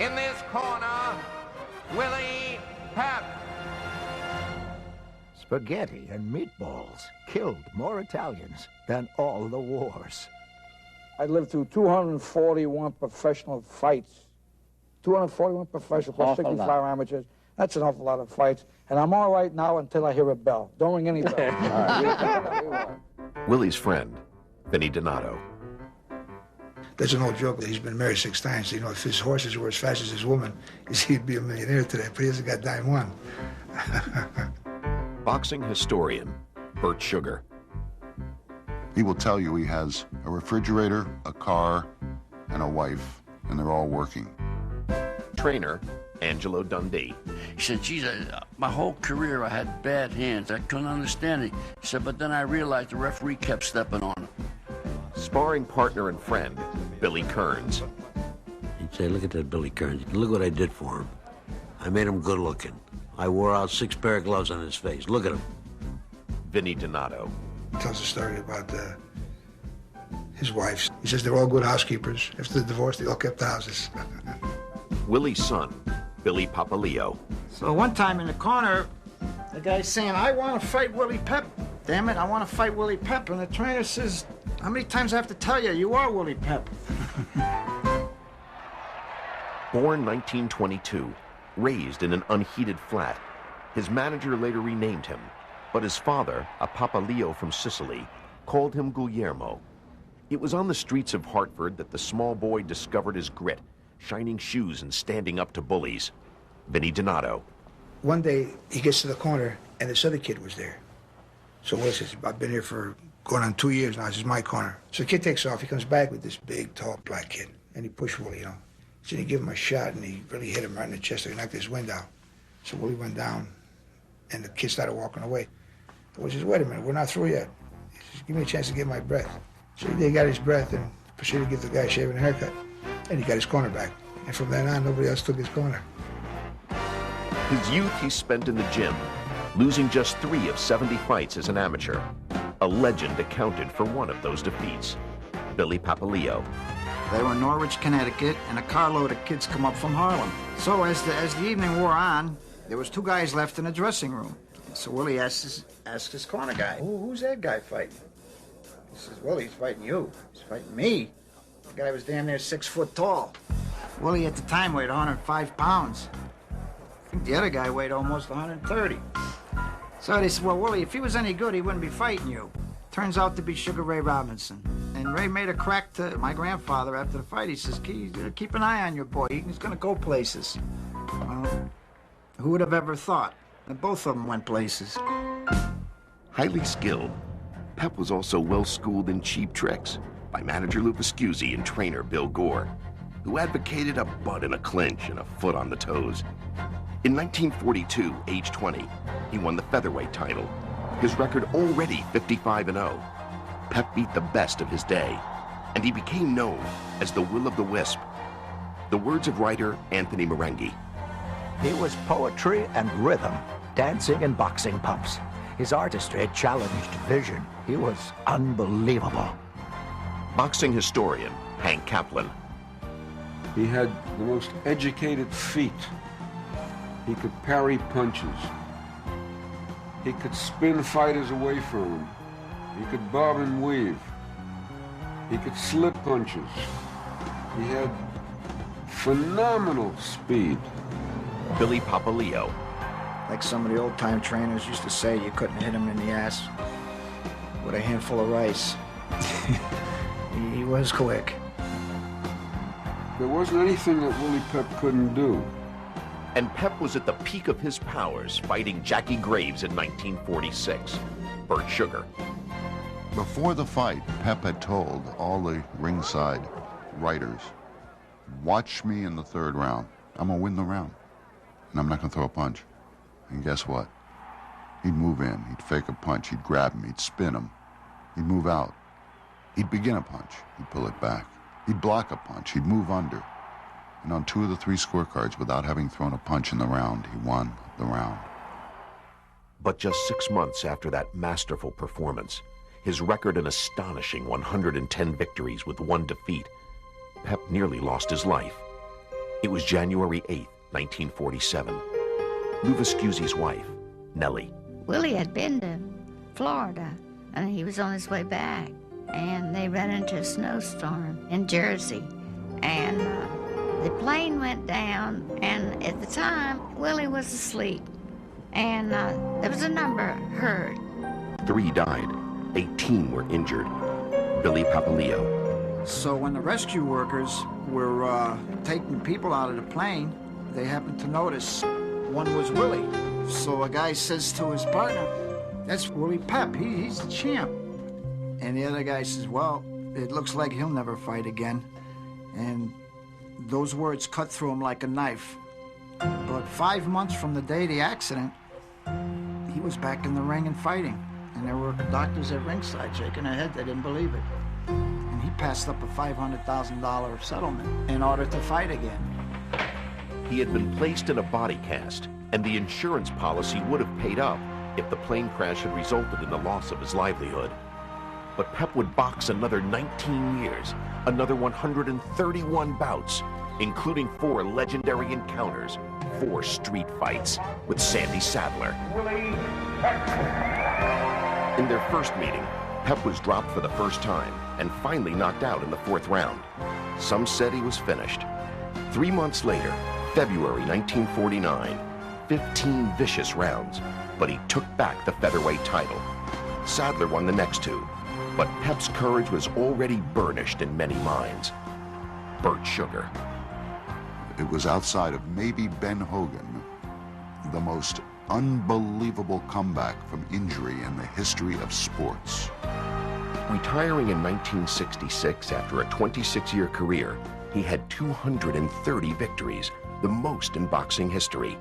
In this corner, Willie Pep. Spaghetti and meatballs killed more Italians than all the wars. I lived through 241 professional fights. 241 professional, plus 65 amateurs. That's an awful lot of fights. And I'm all right now until I hear a bell. Don't ring any bell. Willie's friend, Vinnie Donato. There's an old joke that he's been married 6 times. You know, if his horses were as fast as his woman, he'd be a millionaire today, but he hasn't got dime one. Boxing historian, Bert Sugar. He will tell you he has a refrigerator, a car, and a wife, and they're all working. Trainer, Angelo Dundee. He said, geez, my whole career I had bad hands. I couldn't understand it. He said, but then I realized the referee kept stepping on him. Sparring partner and friend, Billy Kearns. He'd say, look at that Billy Kearns. Look what I did for him. I made him good looking. I wore out 6 pair of gloves on his face. Look at him. Vinnie Donato. He tells a story about his wives. He says they're all good housekeepers. After the divorce, they all kept the houses. Willie's son, Billy Papaleo. So one time in the corner, the guy's saying, I want to fight Willie Pep. Damn it, I want to fight Willie Pep. And the trainer says, how many times do I have to tell you, you are Willie Pep? Born 1922, raised in an unheated flat, his manager later renamed him, but his father, a Papaleo from Sicily, called him Guglielmo. It was on the streets of Hartford that the small boy discovered his grit, shining shoes and standing up to bullies. Vinnie Donato. One day, he gets to the corner, and this other kid was there. So Will says, I've been here for going on 2 years now. This is my corner. So the kid takes off. He comes back with this big, tall, black kid, and he pushed Willie, you know. So he gave him a shot, and he really hit him right in the chest. He knocked his wind out. So Willie went down, and the kid started walking away. Willie says, wait a minute, we're not through yet. He says, give me a chance to get my breath. So he got his breath and proceeded to give the guy shaving a haircut. And he got his corner back. And from then on, nobody else took his corner. His youth he spent in the gym, losing just 3 of 70 fights as an amateur. A legend accounted for one of those defeats, Billy Papaleo. They were in Norwich, Connecticut, and a carload of kids come up from Harlem. So as the evening wore on, there was 2 guys left in the dressing room. So Willie asked his corner guy, who's that guy fighting? He says, Willie, he's fighting you. He's fighting me. The guy was damn near 6 foot tall. Willie at the time weighed 105 pounds. I think the other guy weighed almost 130. So they said, well, Willie, if he was any good, he wouldn't be fighting you. Turns out to be Sugar Ray Robinson. And Ray made a crack to my grandfather after the fight. He says, keep an eye on your boy. He's going to go places. Well, who would have ever thought? And both of them went places. Highly skilled, Pep was also well-schooled in cheap tricks by manager Lou Pascuzzi and trainer Bill Gore, who advocated a butt in a clinch and a foot on the toes. In 1942, age 20, he won the Featherweight title, his record already 55-0. Pep beat the best of his day, and he became known as the Will O the Wisp. The words of writer Anthony Marenghi. He was poetry and rhythm, dancing and boxing pumps. His artistry challenged vision. He was unbelievable. Boxing historian Hank Kaplan. He had the most educated feet. He could parry punches. He could spin fighters away from him. He could bob and weave. He could slip punches. He had phenomenal speed. Billy Papaleo. Like some of the old-time trainers used to say, you couldn't hit him in the ass with a handful of rice. He was quick. There wasn't anything that Willie Pep couldn't do. And Pep was at the peak of his powers fighting Jackie Graves in 1946. Bert Sugar. Before the fight, Pep had told all the ringside writers, watch me in the 3rd round. I'm gonna win the round, and I'm not gonna throw a punch. And guess what? He'd move in, he'd fake a punch, he'd grab him, he'd spin him, he'd move out. He'd begin a punch, he'd pull it back. He'd block a punch, he'd move under. And on 2 of the 3 scorecards, without having thrown a punch in the round, he won the round. But just 6 months after that masterful performance, his record an astonishing 110 victories with 1 defeat, Pep nearly lost his life. It was January 8th, 1947. Lou Viscusi's wife, Nellie. Willie had been to Florida, and he was on his way back, and they ran into a snowstorm in Jersey, and the plane went down, and at the time, Willie was asleep, and there was a number heard. 3 died, 18 were injured. Billy Papaleo. So when the rescue workers were taking people out of the plane, they happened to notice one was Willie. So a guy says to his partner, "That's Willie Pep, he's the champ." And the other guy says, "Well, it looks like he'll never fight again." And those words cut through him like a knife. But 5 months from the day of the accident, he was back in the ring and fighting. And there were doctors at ringside shaking their head, they didn't believe it. And he passed up a $500,000 settlement in order to fight again. He had been placed in a body cast, and the insurance policy would have paid up if the plane crash had resulted in the loss of his livelihood. But Pep would box another 19 years, another 131 bouts, including 4 legendary encounters, 4 street fights with Sandy Sadler. Willie Pep. In their first meeting, Pep was dropped for the first time and finally knocked out in the 4th round. Some said he was finished. 3 months later, February 1949, 15 vicious rounds, but he took back the featherweight title. Sadler won the next 2, but Pep's courage was already burnished in many minds. Burt Sugar. It was outside of maybe Ben Hogan, the most unbelievable comeback from injury in the history of sports. Retiring in 1966 after a 26-year career, he had 230 victories, the most in boxing history.